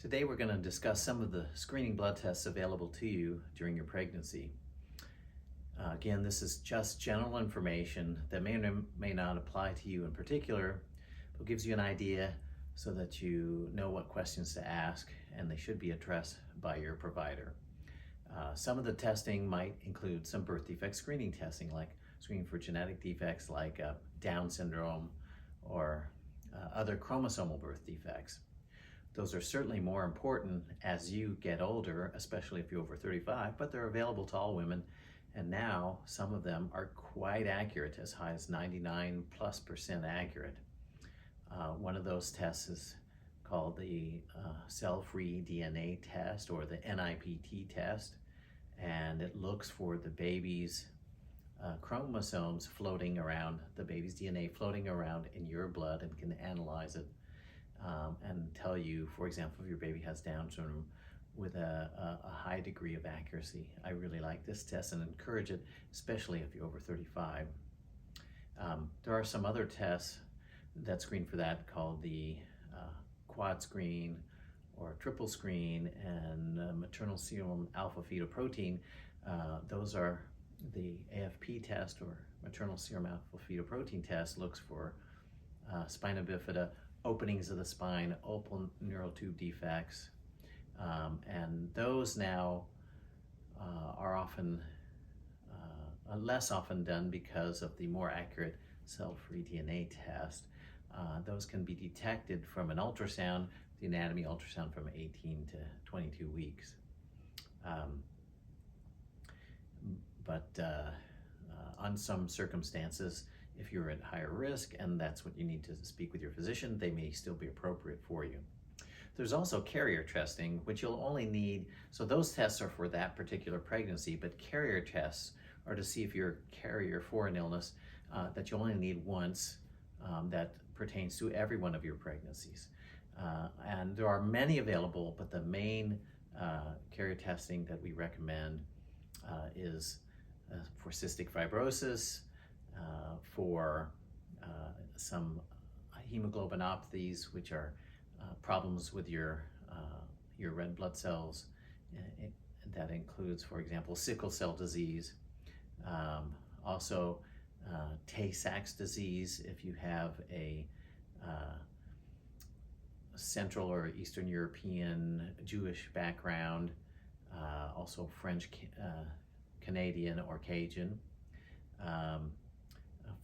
Today we're going to discuss some of the screening blood tests available to you during your pregnancy. Again, this is just general information that may or may not apply to you in particular, but gives you an idea so that you know what questions to ask, and they should be addressed by your provider. Some of the testing might include some birth defect screening testing, like screening for genetic defects like Down syndrome or other chromosomal birth defects. Those are certainly more important as you get older, especially if you're over 35, but they're available to all women. And now some of them are quite accurate, as high as 99+% accurate. One of those tests is called the cell-free DNA test, or the NIPT test, and it looks for the baby's chromosomes floating around, the baby's DNA floating around in your blood, and can analyze it and tell you, for example, if your baby has Down syndrome, with a high degree of accuracy. I really like this test and encourage it, especially if you're over 35. There are some other tests that screen for that, called the quad screen or triple screen, and maternal serum alpha fetoprotein. Those are the AFP test, or maternal serum alpha fetoprotein test, looks for spina bifida, openings of the spine, open neural tube defects, and those now are often less often done because of the more accurate cell-free DNA test. Those can be detected from an ultrasound, the anatomy ultrasound, from 18 to 22 weeks. But on some circumstances, if you're at higher risk and that's what you need to speak with your physician, they may still be appropriate for you. There's also carrier testing, which you'll only need, so those tests are for that particular pregnancy, but carrier tests are to see if you're a carrier for an illness that you only need once, that pertains to every one of your pregnancies. And there are many available, but the main carrier testing that we recommend is for cystic fibrosis, for some hemoglobinopathies, which are problems with your red blood cells. That includes, for example, sickle cell disease, also Tay-Sachs disease if you have a Central or Eastern European Jewish background, also French, Canadian, or Cajun.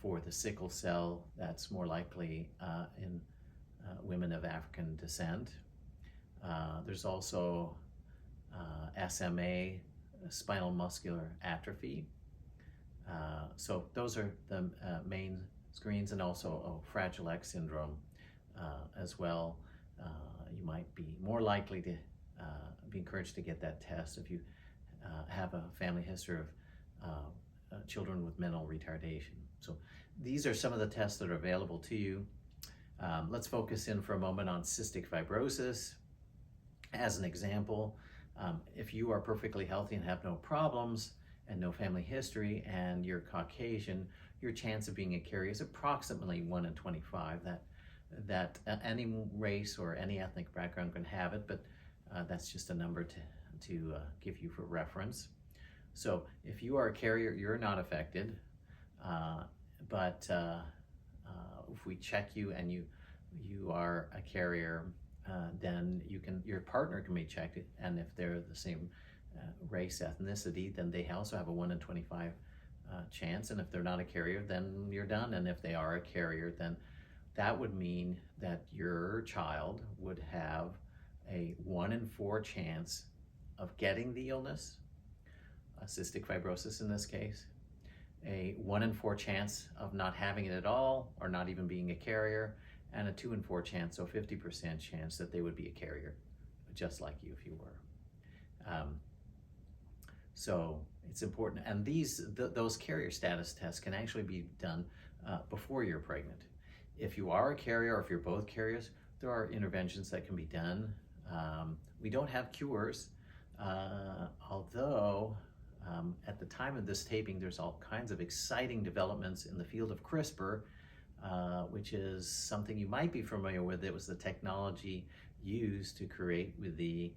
For the sickle cell, that's more likely in women of African descent. There's also SMA, spinal muscular atrophy. So those are the main screens, and also Fragile X syndrome as well. You might be more likely to be encouraged to get that test if you have a family history of children with mental retardation. So these are some of the tests that are available to you. Let's focus in for a moment on cystic fibrosis. As an example, if you are perfectly healthy and have no problems and no family history, and you're Caucasian, your chance of being a carrier is approximately 1 in 25. That any race or any ethnic background can have it, but that's just a number to give you for reference. So if you are a carrier, you're not affected, but if we check you and you are a carrier, then your partner can be checked, and if they're the same race, ethnicity, then they also have a 1 in 25 chance. And if they're not a carrier, then you're done. And if they are a carrier, then that would mean that your child would have a 1 in 4 chance of getting the illness, cystic fibrosis in this case, a 1 in 4 chance of not having it at all, or not even being a carrier, and a 2 in 4 chance, so 50% chance that they would be a carrier, just like you if you were. So it's important, and those carrier status tests can actually be done before you're pregnant. If you are a carrier, or if you're both carriers, there are interventions that can be done. We don't have cures, although at the time of this taping, there's all kinds of exciting developments in the field of CRISPR, which is something you might be familiar with. It was the technology used to create with the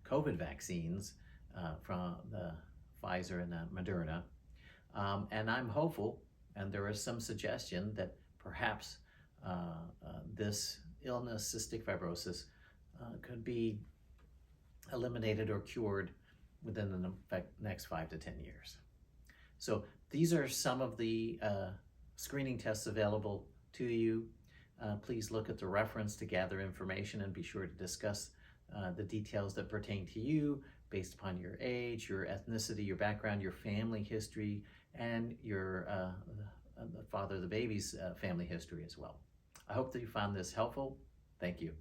COVID vaccines from the Pfizer and the Moderna. And I'm hopeful, and there is some suggestion that perhaps this illness, cystic fibrosis, could be eliminated or cured within the next 5 to 10 years. So these are some of the screening tests available to you. Please look at the reference to gather information and be sure to discuss the details that pertain to you based upon your age, your ethnicity, your background, your family history, and your the father of the baby's family history as well. I hope that you found this helpful. Thank you.